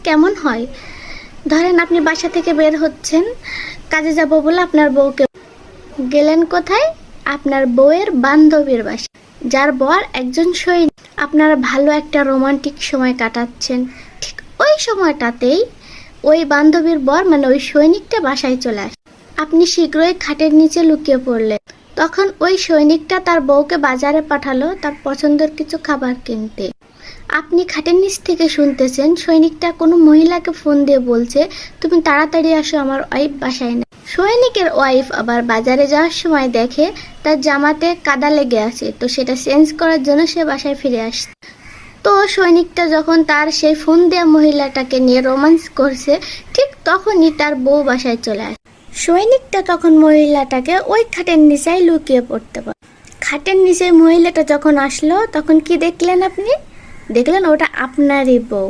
কেমন হয়? ধরেন আপনি বাসা থেকে বের হচ্ছেন, কাজে যাব বলে আপনার বউকে গেলেন কোথায়? আপনার বউয়ের বান্ধবীর বাসা, যার বর একজন সৈনিক। আপনারা ভালো একটা রোমান্টিক সময় কাটাচ্ছেন, ঠিক ওই সময়টাতেই ওই বান্ধবীর বর মানে ওই সৈনিকটা বাসায় চলে আসে। আপনি শীঘ্রই খাটের নিচে লুকিয়ে পড়লেন। তখন ওই সৈনিকটা তার বউকে বাজারে পাঠালো তার পছন্দের কিছু খাবার কিনতে। আপনি খাটের নিচ থেকে শুনতেছেন সৈনিকটা কোনো মহিলাকে ফোন দিয়ে বলছে, তুমি তাড়াতাড়ি আসো, আমার ওয়াইফ বাসায় নেই। সৈনিকের ওয়াইফ আবার বাজারে যাওয়ার সময় দেখে তার জামাতে কাদা লেগে আছে, তো সেটা চেঞ্জ করার জন্য সে বাসায় ফিরে আসছে। তো সৈনিকটা যখন তার সেই ফোন দেওয়া মহিলাটাকে নিয়ে রোমান্স করছে, ঠিক তখনই তার বউ বাসায় চলে আসে। সৈনিকটা তখন মহিলাটাকে ওই খাটের নিচেই লুকিয়ে পড়তে পারে। খাটের নিচে মহিলাটা যখন আসলো তখন কি দেখলেন আপনি? দেখলেন ওটা আপনারই বউ।